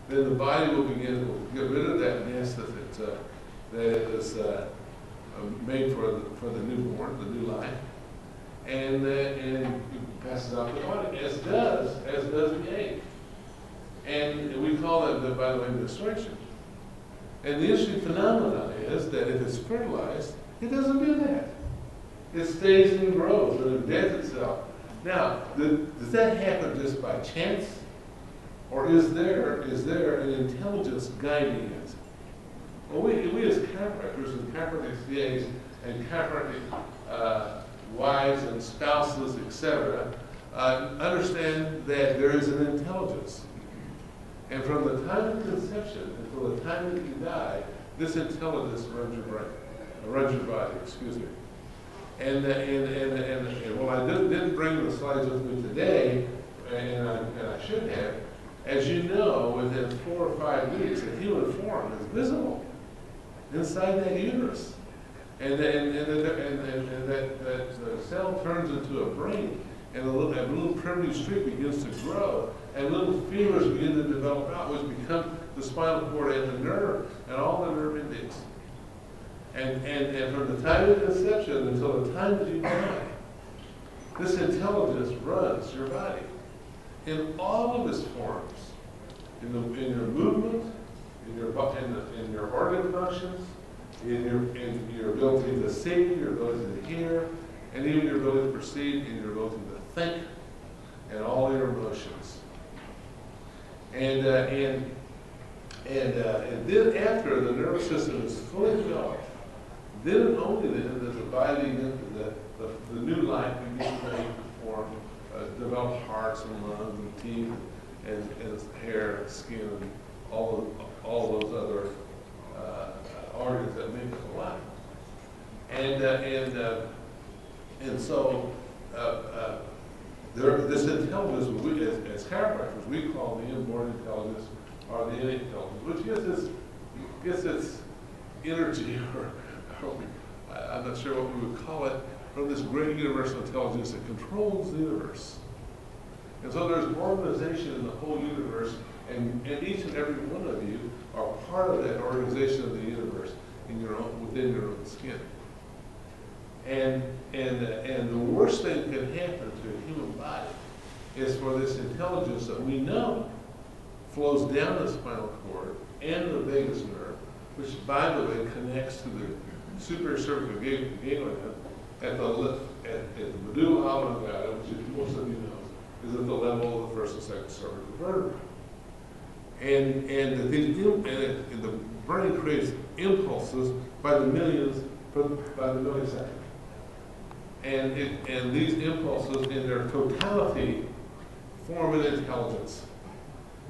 then the body will begin to get rid of that nest that is made for the newborn, the new life, and it passes out the body, as does the egg. And we call that, by the way, menstruation. And the interesting phenomenon is that if it's fertilized, it doesn't do that. It stays and grows and embeds itself. Now, does that happen just by chance? Or is there an intelligence guiding it? Well, we as chiropractors and chiropractic CAs and chiropractic wives and spouses, etc., understand that there is an intelligence. And from the time of conception until the time that you die, this intelligence runs your brain, runs your body, excuse me. And well, I didn't bring the slides with me today, and I should have. As you know, within 4 or 5 weeks, a human form is visible inside that uterus, and that cell turns into a brain, and a little primitive streak begins to grow, and little feelers begin to develop out, which become the spinal cord and the nerve, and all the nerve endings. And from the time of conception until the time that you die, this intelligence runs your body in all of its forms, in your movement, in your organ functions, in your ability to see, your ability to hear, and even your ability to perceive, and your ability to think, and all your emotions. And then after the nervous system is fully developed, then and only then does the body, the new life begin to form, develop hearts and lungs and teeth and hair and skin and all those other organs that make us alive. And so this intelligence, as chiropractors, we call the inborn intelligence or the innate intelligence, which gets its energy, or I'm not sure what we would call it, from this great universal intelligence that controls the universe. And so there's organization in the whole universe, and each and every one of you are part of that organization of the universe within your own skin. And the worst thing that can happen to a human body is for this intelligence that we know flows down the spinal cord and the vagus nerve, which, by the way, connects to the superior cervical ganglion at the medulla oblongata, which most of you know is at the level of the first and second cervical vertebrae. And the brain creates impulses by the millions, by the millisecond. And these impulses in their totality form an intelligence.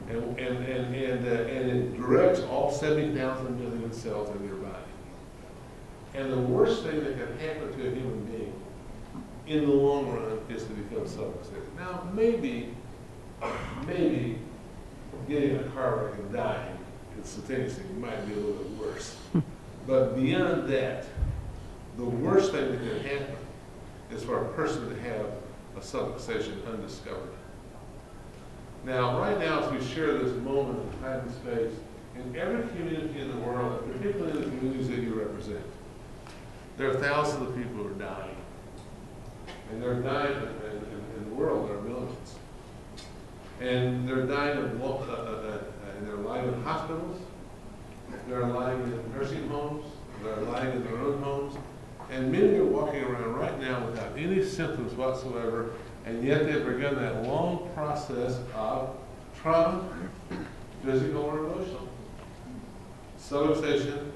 And it directs all 70,000 million cells in your body. And the worst thing that can happen to a human being in the long run is to become subluxated. Now, maybe getting a car wreck and dying instantaneously might be a little bit worse. But beyond that, the worst thing that can happen is for a person to have a subluxation undiscovered. Now, right now, as we share this moment of time and space, in every community in the world, and particularly in the communities that you represent, there are thousands of people who are dying. And they're dying in the world, there are millions. And they're dying and they're lying in hospitals, they're lying in nursing homes, they're lying in their own homes, and many are walking around right now without any symptoms whatsoever, and yet they've begun that long process of trauma, physical or emotional, subluxation,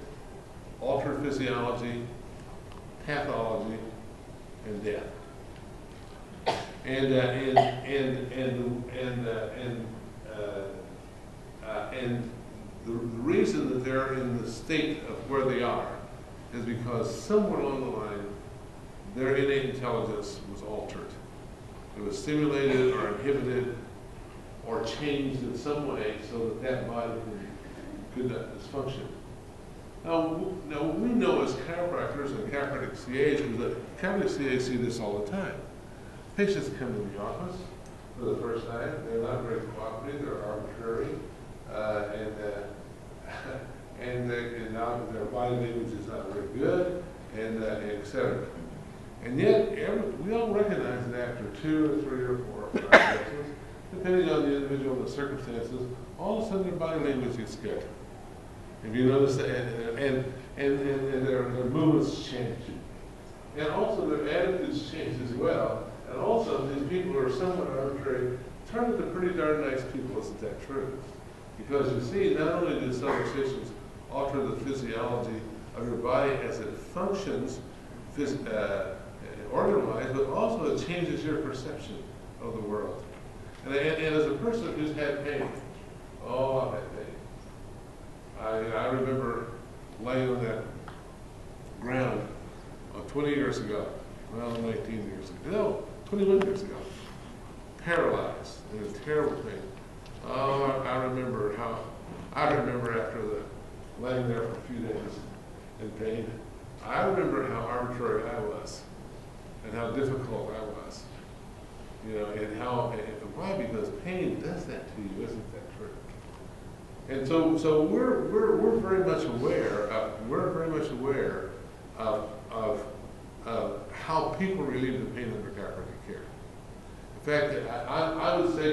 altered physiology, pathology, and death. And the reason that they're in the state of where they are is because somewhere along the line, their innate intelligence was altered. It was stimulated or inhibited or changed in some way so that body could not dysfunction. Now we know as chiropractors and chiropractic CAs, because chiropractic CAs see this all the time. Patients come to the office for the first time, they're not very cooperative, they're arbitrary, etc. And yet, we all recognize that after 2 or 3 or 4 or 5 sessions, depending on the individual and the circumstances, all of a sudden their body language gets good. If you notice that, and their movements change. And also their attitudes change as well. And also these people who are somewhat arbitrary turn into pretty darn nice people, isn't that true? Because you see, not only do some sessions alter the physiology of your body as it functions organ-wise, but also it changes your perception of the world. And as a person who's had pain, oh, I've had pain. I remember laying on that ground 20 years ago, well, 19 years ago, no, 21 years ago, paralyzed, in a terrible pain. Oh, I remember after laying there for a few days in pain, I remember how arbitrary I was and how difficult I was. You know, and why? Because pain does that to you, isn't that true? And so we're very much aware of how people relieve the pain under chiropractic care. In fact, I would say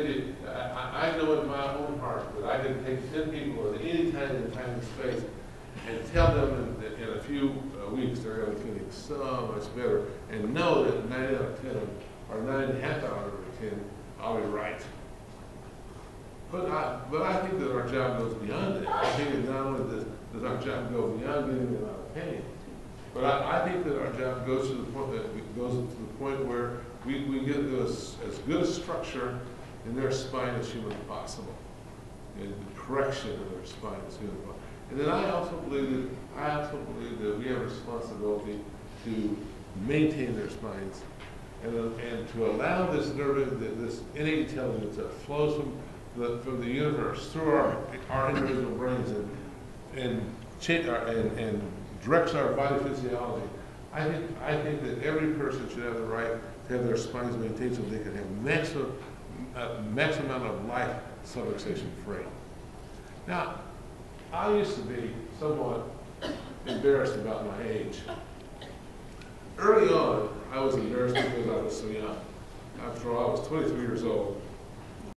that I know in my own heart that I can take 10 people at any time in time and space and tell them in a few weeks they're going to be feeling so much better, and know that 9 out of 10 or 9.5 out of 10, I'll be right. But I think that our job goes beyond that. I think that not only does our job go beyond getting them out of pain, but I think that our job goes to the point where we get as good a structure in their spine as humanly possible, and the correction of their spine as humanly possible. And then I also believe that we have a responsibility to maintain their spines and to allow this this innate intelligence that flows from the universe through our individual brains and directs our body physiology. I think that every person should have the right to have their spines maintained so they can have maximum amount of life subluxation free. Now, I used to be somewhat embarrassed about my age. Early on, I was embarrassed because I was so young. After all, I was 23 years old,